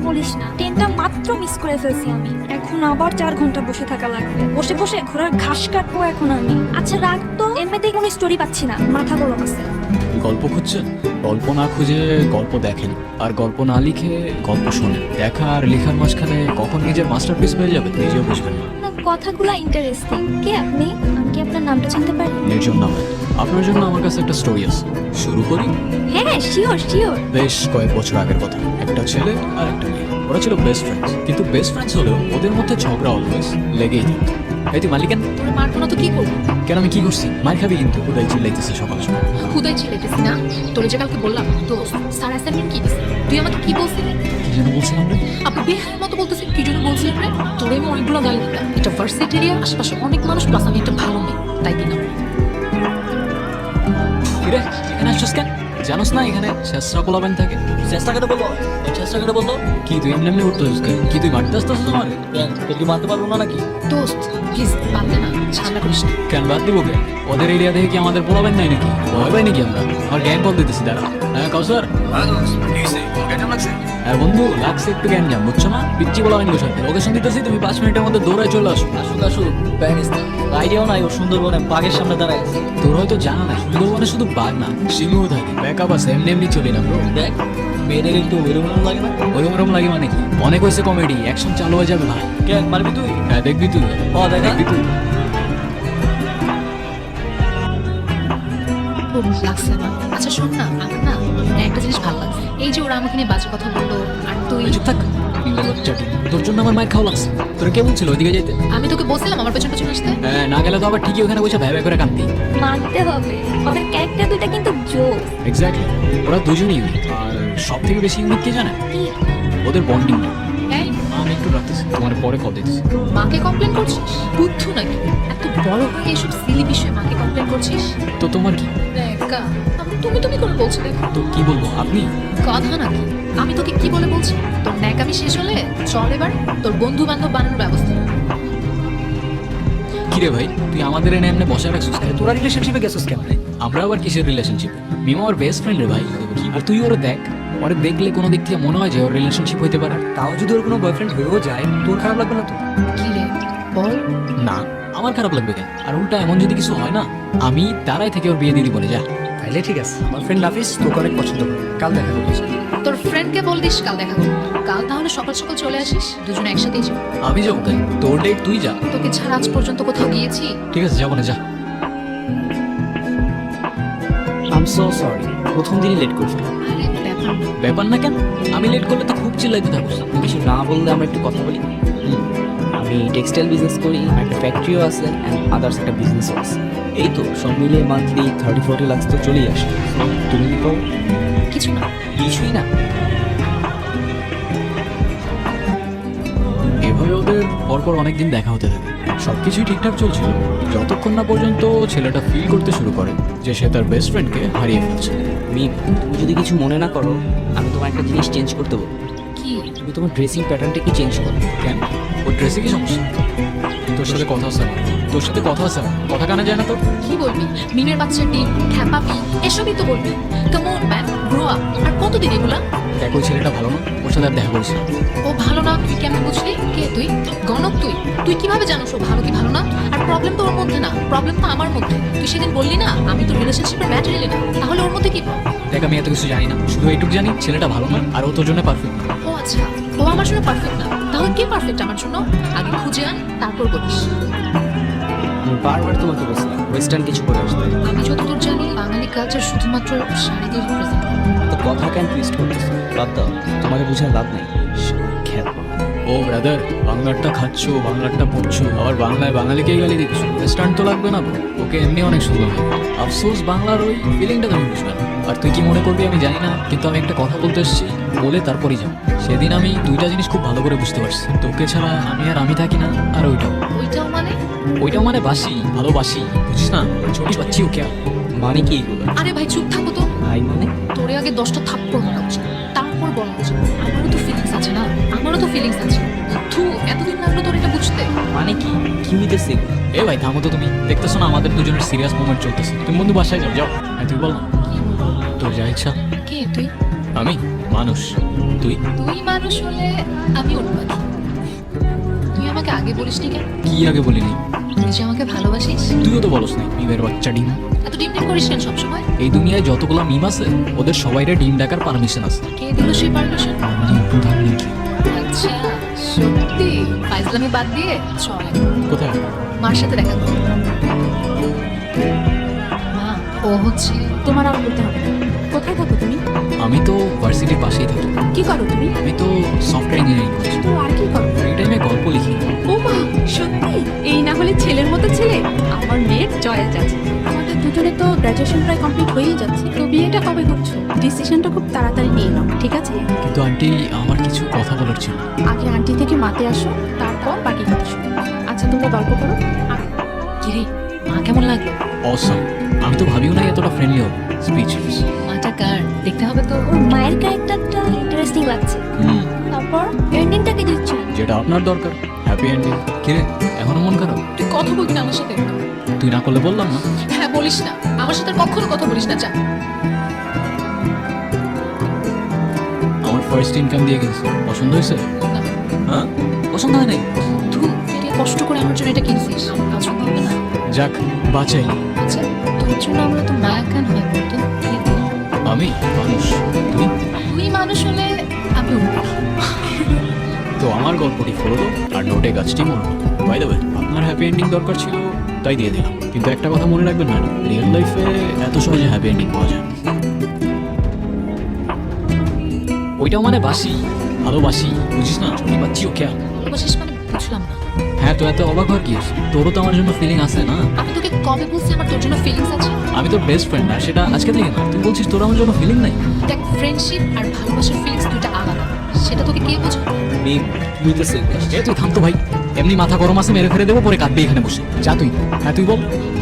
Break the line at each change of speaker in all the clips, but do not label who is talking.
বলিস না, ট্রেনটা মাত্র মিস করে ফেলছি আমি। এখন আবার 4 ঘন্টা বসে থাকা লাগবে, বসে বসে ঘোড়ার ঘাস কাটবো এখন আমি। আচ্ছা রাখ তো, এমনিতেই কোনো স্টোরি পাচ্ছি না, মাথা গরম আছে।
গল্প খুঁজছেন? গল্প না খুঁজে গল্প দেখেন, আর গল্প না লিখে গল্প শোনেন। দেখা আর লেখার মাঝখানে কখন নিজের মাস্টারপিস হয়ে যাবে নিজেও বুঝবেন না।
না, কথাগুলো ইন্টারেস্টিং। কে আপনি? আমি কি আপনার নামটা জানতে পারি?
নির্জন নামে। আপনার জন্য আমার কাছে একটা স্টোরি আছে, শুরু করি?
হ্যাঁ শিওর শিওর।
বেশ কয়েক বছর আগের কথা। একটা ছেলে আর একটা মেয়ে, ওরা ছিল বেস্ট ফ্রেন্ডস। কিন্তু বেস্ট ফ্রেন্ডস হলেও ওদের মধ্যে ঝগড়া অলওয়েজ লেগেই থাকতো। এই তুই মালিকেন,
তোর মারবো না তো কি করবো?
কেন আমি কি করছি? মার খাবি কিন্তু। কোথায় চিল্লাইতেছে সকাল সকাল।
খুদাই ছেলেতেছি না, তোর যে কালকে বললাম তো স্যার অ্যাসাইনমেন্ট কি দিছে, তুই আমাকে কি বলছিলি?
কি যেন বলছিলাম রে?
আপনি বেহার মতো বলতেছেন, কি জন্য বলছিলেন রে? তোর আমি অনেকগুলো গালি দিতাম। এটা ভার্সিটি এরিয়া, আশেপাশে অনেক মানুষ, প্লাস আমি একটা ভালো মেয়ে, তাই দিলাম।
কিরে এখানে আসছিস কেন? জানোস না এখানে শেষরা পোলাবেন থাকে?
চেষ্টা করে বললো, চেষ্টা করে বললো
কি তুই এমনি এমনি উঠতেছিস কেন? কি তুই মারতে আসতেছিস তোমার?
তোর কি মানতে পারবো না নাকি?
দোস্ত প্লিজ বাদ দে না, ঝামেলা করিস না।
কেন বাদ দিব কে? ওদের এরিয়া থেকে কি আমাদের পোলাবেন নাই নাকি? ভয় পাই নাকি আমরা? আমার গ্যাং কল দিতেছি দাঁড়া। হ্যাঁ কাউসার, হ্যাঁ বন্ধু লাগছে একটু জ্ঞান জাম, বুঝছো না? পিচ্ছি পোলাবেন গো সাথে লোকেশন দিতেছি, তুমি 5 মিনিটের মধ্যে দৌড়ায় চলে আসো।
আসুক আসুক, প্যানিস না। আইডিয়াও নাই ও সুন্দরবনে বাঘের সামনে দাঁড়ায় আছে।
তোর হয়তো জানা না, সুন্দরবনে শুধু বাঘ না সিংহও থাকে। ব্যাকআপ আছে, এমনি এমনি চলি না ব্রো।
দেখ মেয়েদের একটু ওইরকম লাগে না?
ওরকম লাগে মানে কি? অনেক হয়েছে কমেডি, অ্যাকশন চালু হয়ে যাবে ভাই।
কে মারবি তুই?
হ্যাঁ দেখবি তুই।
দেখা।
দেখবি তুই।
খুব লাগছে না? আচ্ছা শোন না, আমার না একটা জিনিস ভালো লাগছে, এই যে ওরা আমাকে নিয়ে বাজে কথা বললো, আর তুই।
চুপ থাক, লজ্জাটি। তোর জন্য আমার মায়ের খাওয়া লাগছে। তোর কে বলছিল ওইদিকে যেতে?
আমি তোকে বলছিলাম আমার পেছন পেছন আসতে।
হ্যাঁ না গেলে তো আবার ঠিকই ওখানে বসে ভ্যাবে করে কাঁদতি।
মানতে হবে, ওদের ক্যারেক্টার দুইটা কিন্তু জোস।
এক্স্যাক্টলি, ওরা দুজনই ইউনিক। আর সব থেকে বেশি ইউনিক কে জানে?
কি?
ওদের বন্ডিংটা।
এই
আমি একটু রাখতেছি, তোমার পরে কল দিতেছি।
মাকে কমপ্লেন করছিস? বুদ্ধু নাকি? এত বড় হয়ে এসব সিলি বিষয়ে মাকে কমপ্লেন করছিস?
তো তোমার কি?
দেখা তুমি তুমি করে বলছো, দেখো
তো কি বলবো আপনি?
কথা নাকি? আমি তোকে কি বলে বলছি? তোর ন্যাকামি শেষ হলে চল এবার তোর বন্ধু বান্ধব বানানোর ব্যবস্থা।
কিরে ভাই, তুই আমাদের এনে এমনি বসে রাখছিস কেন?
তোরা রিলেশনশিপে গেছিস কেন?
আমরা আবার কিসের রিলেশনশিপ? মিমা আমার বেস্ট ফ্রেন্ড রে ভাই। আর তুই ওরে দেখ, ওরে দেখলে কোনো দিক থেকে মনে হয় যে ওর রিলেশনশিপ হইতে পারে।
তাও যদি ওর কোনো বয়ফ্রেন্ড হয়েও যায়, তোর খারাপ লাগবে না তো?
কি রে বল।
না, আমার খারাপ লাগবে কেন? আর উল্টা এমন যদি কিছু হয় না, আমি তারাই থেকে ওর বিয়ে দিয়ে দিব বলে যা।
তাইলে ঠিক আছে, আমার ফ্রেন্ড নাফিস তোকে অনেক পছন্দ করে, কাল দেখা করিস।
তোর ফ্রেন্ডকে বল দিস কাল দেখা করবো। কাল তাহলে সকাল সকাল চলে আসিস, দুজনে একসাথেই যাবো।
আমি যাবো কেন? তোর ডেট তুই যা।
তোকে ছাড়া আজ পর্যন্ত কোথাও গিয়েছি?
ঠিক আছে যাবো না, যা।
আই এম সো সরি, প্রথম দিনই লেট করিস।
আরে ব্যাপার না।
ব্যাপার না কেন? আমি লেট করলে তো খুব চিল্লাইতে থাকবো।
কিছু না বললে আমরা একটু কথা বলি। আমি টেক্সটাইল বিজনেস করি, আমার একটা ফ্যাক্টরিও আছে অ্যান্ড আদার্স একটা বিজনেসও আছে। এই তো সব মিলিয়ে মান্থলি 30-40 লাখ তো চলেই আসে। তুমি তো
কিছু না।
কিছুই না।
এভাবে ওদের পরপর অনেকদিন দেখা হতে থাকে। সবকিছুই ঠিকঠাক চলছিল যতক্ষণ না পর্যন্ত ছেলেটা ফিল করতে শুরু করে যে সে তার বেস্ট ফ্রেন্ডকে হারিয়ে ফেলছে।
মিম, তুমি যদি কিছু মনে না করো, আমি তোমার একটা জিনিস চেঞ্জ করতে বলবো।
কি?
তুমি তোমার ড্রেসিং প্যাটার্নটা একটু চেঞ্জ করো।
কেন? ওর ড্রেসে কি সমস্যা? তোর সাথে কথা আছে আমার। তোর সাথে কথা আছে আমার। কথা কানে যায় না তো?
কি বলবি? মিমের বাচ্চা ডিম, খ্যাপাপি, এসবই তো বলবি। Come on man, grow up. আর কতদিন এগুলা?
দেখ ওই ছেলেটা ভালো না, ওর সাথে আর দেখা করিস না।
ও ভালো না তুই কেমন বুঝলি? কে তুই? গণক তুই? তুই কিভাবে জানোস ও ভালো কি ভালো না? আর প্রবলেম তো ওর মধ্যে না, প্রবলেম তো আমার মধ্যে। তুই সেদিন বললি না আমি তো রিলেশনশিপের ম্যাটেরিয়াল না, তাহলে ওর মধ্যে কি problem?
দেখ আমি এত কিছু জানি না, শুধু এইটুকু জানি ছেলেটা ভালো না আর ও তোর জন্য পারফেক্ট না।
ও আচ্ছা, ও আমার জন্য পারফেক্ট না, তাহলে কে পারফেক্ট আমার জন্য? আগে খুঁজে আন, তারপর বলিস।
আমি বারবার তোমাকে বলছিলাম ওয়েস্টার্ন কিছু করে আসতে।
আমি যতদূর জানি বাঙালি কালচার শুধুমাত্র শাড়ি দিয়ে রিপ্রেজেন্ট করে।
তো কথা কেন টুইস্ট করতেছো? বাদ দাও, তোমাকে বুঝার লাভ নেই। খ্যাত
ও ব্রাদার, বাংলারটা খাচ্ছ, বাংলারটা পড়ছো, আবার বাংলায় বাঙালিকেই গালি দিচ্ছ। ওয়েস্টার্ন তো লাগবে না bro। ওকে এমনি অনেক সুন্দর লাগে। আফসোস বাংলার ওই ফিলিংটা তুমি বুঝবে না। আর তুই কি মনে করবি আমি জানি না, কিন্তু আমি একটা কথা বলতে এসেছি, বলে তারপরই যাবো। সেদিন আমি দুইটা জিনিস খুব ভালো করে বুঝতে পারছি, তোকে ছাড়া আমি থাকি না, আর ওইটাও।
ওইটাও মানে?
বাসি, ভালোবাসি, বুঝিস না? ছোটি বাচ্চি ওকে।
মানে কি এগুলো?
আরে ভাই চুপ থাকো তো।
ভাই মানে?
তোরে আগে 10টা থাপ্পড় মারা উচিত, তারপর বলা উচিত। আমারও তো ফিলিংস আছে না, আমারও তো ফিলিংস আছে। থু, এতদিন লাগলো তোর এটা বুঝতে?
মানে কি কি হইতেছে এগুলো?
এ ভাই থামো তো, তুমি দেখতেছো না আমাদের দুজনের সিরিয়াস মোমেন্ট চলতেছে। তুমি বন্ধু বাসায় যাও, যাও। তুই বল না,
কি বলবো?
তোর যা ইচ্ছা।
কে তুই?
আমি মানুষ, তুই
তুই মানুষ হলে আমি উট পাখি। তুই আমাকে আগে বলিসনি কেন?
কি আগে বলিনি?
তুই যে আমাকে ভালোবাসিস।
তুইও তো বলস না মিমের বাচ্চা ডিম।
এত ডিম ডিম করিস কেন সবসময়?
এই দুনিয়ায় যতগুলো মিম আছে ওদের সবাইরে ডিম ডাকার পারমিশন আছে।
কে দিল সেই পারমিশন?
মাননীয় প্রধানমন্ত্রী।
আচ্ছা, সত্যি? ফাইজলামি বাদ দিয়ে চল এখন।
কোথায়?
মার সাথে দেখা কর। মা, ও হচ্ছে
তোমার আর বলতে হবে না। কোথায় থাকো তুমি?
আমি তো ভার্সিটির পাশেই থাকি।
কি করো তুমি?
আমি তো সফটওয়্যার ইঞ্জিনিয়ারিং করছি।
তো আর কি করো?
ফ্রি টাইমে গল্প লিখি।
ও মা, সত্যি? এই না হলে ছেলের মতো ছেলে। আমার মেয়ের চয়েস আছে। আমাদের দুজনে তো গ্র্যাজুয়েশন প্রায় কমপ্লিট হয়েই যাচ্ছে, তো বিয়েটা কবে করছো? ডিসিশনটা খুব তাড়াতাড়ি নিয়ে নাও, ঠিক আছে?
কিন্তু আন্টি আমার কিছু কথা বলার ছিল।
আগে আন্টি থেকে মাতে আসো, তারপর বাকি কথা শোনো। আচ্ছা, তোমরা গল্প করো।
কিরে, মা কেমন লাগলো?
অসম। আমি তো ভাবিও না এতটা ফ্রেন্ডলি হবে। স্পিচলেস।
মাটা কার দেখতে হবে তো।
ওর মায়ের ক্যারেক্টারটা ইন্টারেস্টিং লাগছে। তারপর এন্ডিংটা কি দিচ্ছ?
যেটা আপনার দরকার, হ্যাপি এন্ডিং। কিরে এখনো মন খারাপ?
তুই কথা বলবি না আমার সাথে?
তুই না করলে বললাম না।
হ্যাঁ, বলিস না আমার সাথে আর কখনো কথা বলিস না, যা।
আমার ফার্স্ট ইনকাম দিয়ে গেছে, পছন্দ হয়েছে?
না,
হ্যাঁ, পছন্দ হয় নাই?
তুই এটা কষ্ট করে আমার জন্য এটা কিনছিস, পছন্দ হবে না।
যাক, বাঁচাই।
আচ্ছা, তোর জন্য আমরা তো মায়া কেন হয় বলতো? কি তুই?
আমি মানুষ, তুই?
তুই মানুষ হলে আমি উড়বো।
তো আমার গল্পটি ফলো আর নোটে গাছটি মনে বাই দ্য ওয়ে, আপনার হ্যাপি এন্ডিং দরকার ছিল তাই দিয়ে দিলাম। কিন্তু একটা কথা মনে রাখবেন না, রিয়েল লাইফে এত সহজে হ্যাপি এন্ডিং পাওয়া যায় না। ওইটাও মানে বাসি, ভালোবাসি, বুঝিস না? ছোটি বাচ্চি ও ক্যা?
ভালোবাসিস মানে বুঝলাম না।
হ্যাঁ, তো এত অবাক হওয়ার কি আছে? তোরও তো আমার জন্য ফিলিং আছে না?
আমি তোকে কবে বলছি আমার তোর জন্য ফিলিংস আছে?
আমি তোর বেস্ট ফ্রেন্ড না, সেটা আজকে থেকে না। তুই বলছিস তোর আমার জন্য ফিলিং নাই?
দেখ, ফ্রেন্ডশিপ আর ভালোবাসার ফিলিংস দুটো আলাদা, সেটা তোকে কে বোঝাবে?
মিম, তুই তো সেম।
এ তুই থাম তো ভাই, এমনি মাথা গরম আছে মেরে ফেলে দেবো, পরে কাঁদবি এখানে বসে। যা তুই। হ্যাঁ তুই বল।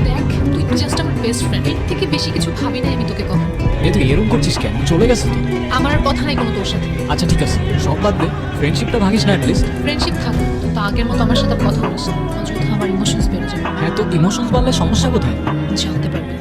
দেখ, তুই জাস্ট আমার বেস্ট ফ্রেন্ড, এর থেকে বেশি কিছু ভাবি নাই আমি তোকে কখনো।
এ তুই এরকম করছিস কেন? চলে গেছে তো।
আমার আর কথা নাই কোনো তোর সাথে।
আচ্ছা ঠিক আছে, সব বাদ দে, ফ্রেন্ডশিপটা ভাঙিস না অ্যাটলিস্ট।
ফ্রেন্ডশিপ থাকুক, তো আগের মতো আমার সাথে আর কথা বলিস না, অযথা আমার ইমোশনস বেড়ে যাবে।
হ্যাঁ, তো ইমোশনস বাড়লে সমস্যা কোথায়?
জানতে পারবি।